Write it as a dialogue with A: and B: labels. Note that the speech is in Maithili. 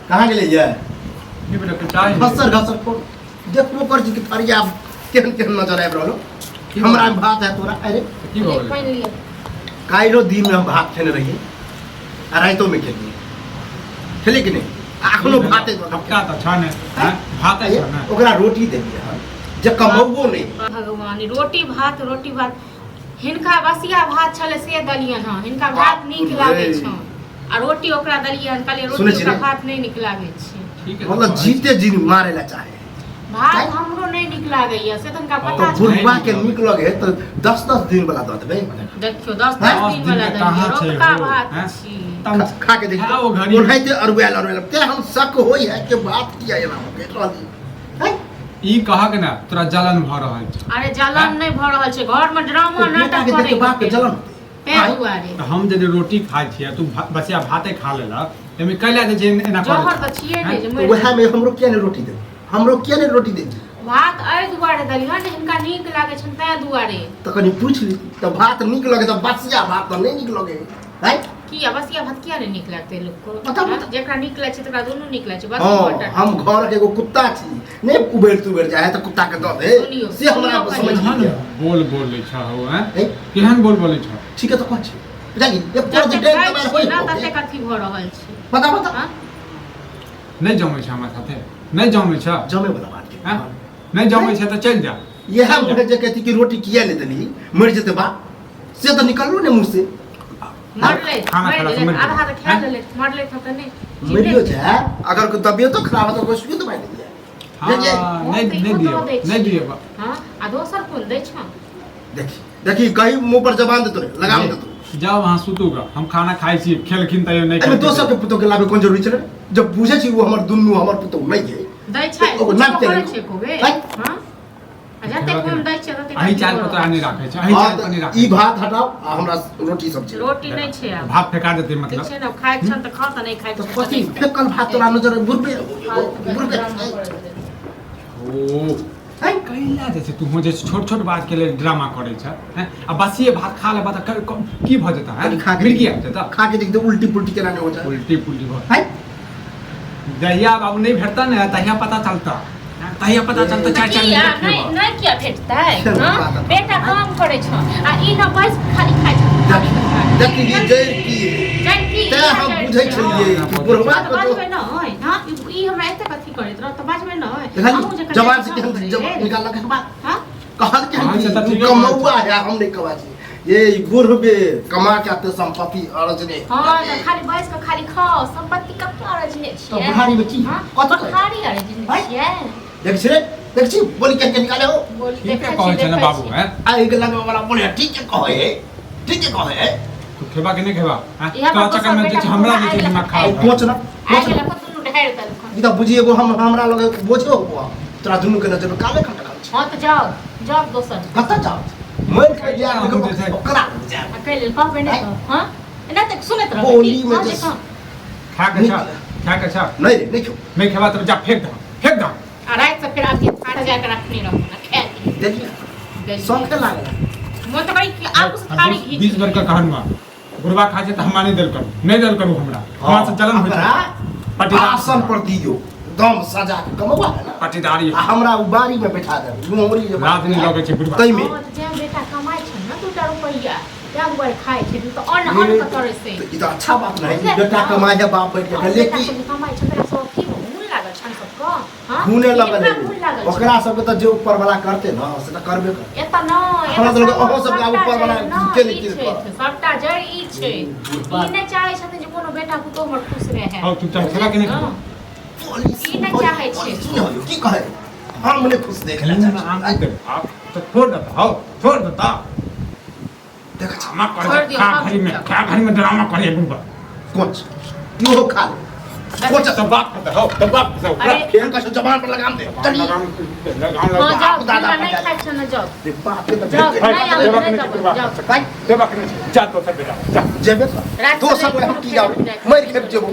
A: कहाँ गेलै ये
B: ये बेटा पिटाई
A: घसर घसर को देखबो कर जी कि फरिया केहन केहन नजर आबि रहलो हमरा में भात है तोरा अरे
B: की हो गेलै
A: काइलो दिन में हम भात खेने रहिए आ राइतो में खेलिए खेले कि नहीं आखनो भाते
B: क्या त छ ने भात है ना
A: ओकरा रोटी दे दिया जे कमौबो नहीं
C: भगवान रोटी भात हिनका बसिया भात छले से दलियन हां हिनका भात नीक लागे छ आ रोटी ओकरा दलियन कहले रोटी का भात नहीं नीक लागे छै
B: ठीक है
A: मतलब जीते जी मारे ला चाहे
C: भात हमरो नहीं नीक लागे या से तनका पता
A: तो बुढ़वा के नीक लगे तो 10-10 दिन वाला दे देबे
C: देखियो 10-10 दिन वाला दलियन रोटका भात छी
A: खा के देखियो ओनाइते अरवेल ते हम शक होई है कि बात किया एना हो गेल रहली
B: ई कहा के ना तोरा जलन भ रहल छै
C: अरे जलन नहीं भ रहल छै घर में ड्रामा नाटक करे
A: के बात के जलन
C: दुआरे
B: हम जदि रोटी खाइ छियै तू बसिया भाते खा लेला एमे कैला जे एना कर
C: जोहर त छियै ने जे
A: ओहे में हमरो किया ने रोटी दे हमरो किया ने रोटी दे
C: भात आइ दुआरे दलियन हिनका नीक लागे छन तै दुआरे
A: त कनी पूछ ली त भात नीक लगे त बसिया भात त नहीं नीक लगे है
C: की बसिया भात किया नहीं नीक लागते लोग को
A: पता
C: जेकरा नीक लागे छै तकरा दोनों नीक लागे छै बस
A: हम घर के एगो कुत्ता छी नहीं उबेर तुबेर जाए त कुत्ता के द दे से हमरा समझ नहीं
B: बोल बोले छ हो हैं केहन बोल बोले छ
A: ठीक है तो कह छी जागी एक प्रेसिडेंट हमार होई
C: ना तते कथि भ रहल छै
A: पता
B: नहीं जमै छ हमरा साथे नहीं जमै छ
A: जमे वाला बात के
B: हैं नहीं जमै छ त चल जा
A: ये हम जे कहती कि रोटी किया नहीं देली मर जते बा से तो निकललो ने मुंह से
C: मरले आधा तो खा ले मरले तो नहीं
A: मरियो जा अगर को तबियत तो खराब है तो कुछ भी तो बैठ दिया
B: नहीं दिए
C: हां आ दोसर कोन दै छ
A: देखी कहीं मुंह पर जबान दे तोरे लगाम दे तू
B: जाओ वहां सुतूगा हम खाना खाई छी खेलखिन तयो नहीं
A: अरे दोसर के पुतो के लाबे कोन जरूरी छले जब बुझे छी वो हमर दुन्नु हमर पुतो नहीं है
C: दै छै
A: ओ नाम के
C: कोबे हां जाते कोन दै छै तते
B: अही चाल पता नहीं राखे छै अही चाल पनी राखे
A: ई भात हटाओ आ हमरा रोटी सब्जी
C: रोटी नहीं छै
B: भात फेका देते मतलब
C: छै ना खाइ छन त खा त नहीं खाइ
A: तो कथि फेकल भात तोरा नजर बुरबे
B: ओ कैला जैसे तू हो जैसे छोट छोट बात के लिए ड्रामा करे छ हैं आ बसिए भात खा ले बात की भ जता है मिर्गी आ जता
A: खा के देख दे उल्टी पुल्टी केना नहीं हो जाए
B: उल्टी पुल्टी भ
A: है
B: दहिया बाबू नहीं भेटता ना तहिया पता चलता चाय चाय
C: नहीं किया भेटता है हां बेटा काम करे छ आ ई न बस खाली खाइ छ
A: देखी जय की ते हम बुझै छलिए कि बुढ़वा को
C: बाजबे न होय हां ई हमरा एते कथि करैत रह त बाजबे न होय
A: जवान से हम जब निकालला के बाद हां कहल के कमौआ है हम नहीं कवा छी ये बुढ़बे कमा के आते संपत्ति अर्जने
C: हां त खाली बस के खाली खाओ संपत्ति का क्या अर्जने छी
A: तो बुढ़ारी में की
C: कत खाली अर्जने छी
A: देख छी बोली के निकाले हो
B: ठीक है कहै छै ना बाबू हैं
A: आई के लगे वाला बोले ठीक है कहे
B: तू खेबा के नहीं खेबा हां तो चक्कर में जे हमरा नहीं छै ना खा
A: पहुंच ना
C: आगे लको दुनु ढेर तल
A: ई त बुझी एगो हमरा लगे बोझो हो तोरा दुनु के नजर में काले खटका छै
C: हां तो जाओ दोसर
A: कत जाओ मर के जा ओकरा
C: अकेले पापे ने तो हां एना तक सुनत रह
A: बोली में
B: खा के छा
A: नहीं क्यों
B: नहीं खेबा तो जा फेंक दो
C: आ रात से फिर आप ये 8000 का रखने रहो ना खेल
A: देखिए सब के लागला
C: मैं तो भाई आप उस थाली घी
B: 20 बार का कहनुआ गुरबा खा जे त हम नहीं दल करू हमरा वहां से जलन होय
A: पटीदार आसन पर दियो दम सजा के कमवा है ना
B: पटीदारी
A: हमरा उबारी में बैठा दे मोमरी जे
B: रात नहीं लगे छै गुरबा
A: तई में
C: जे बेटा कमाई छ ना 2 रुपया क्या बार खाए छै तो अन्न का करे से
A: ई त अच्छा बात नहीं बेटा कमाई है बाप बैठ के लेकिन
C: कमाई छ तेरा सब की मूल लागल छन सबको हां
A: खूने लगल ओकरा सब के त जे ऊपर वाला करते न से त करबे कर
C: एता न
A: हमरा तो ओहो सब के ऊपर वाला के नहीं
C: सबटा जड़ ई छै ई ने चाहे छथिन जे कोनो बेटा पुतो हमर खुश रहे
B: हां तू चल खेला के नहीं
C: ई ने चाहे छै
A: की कहे हम मने खुश देख ले
B: आप तो छोड़ देता देख क्षमा कर क्या घरी में ड्रामा करे बुबा
A: कोच यो खा कोच
B: तो बात करता हो तो बात से
A: खेल का जबान पर लगाम दे चलिए
B: लगाम
A: दादा
C: नहीं खाइ छ न जाओ
A: बाप के
C: जाओ
B: देवा के जा तो सब बेटा जा
A: जेबे तो सब हम की जाओ मर खेप जेबो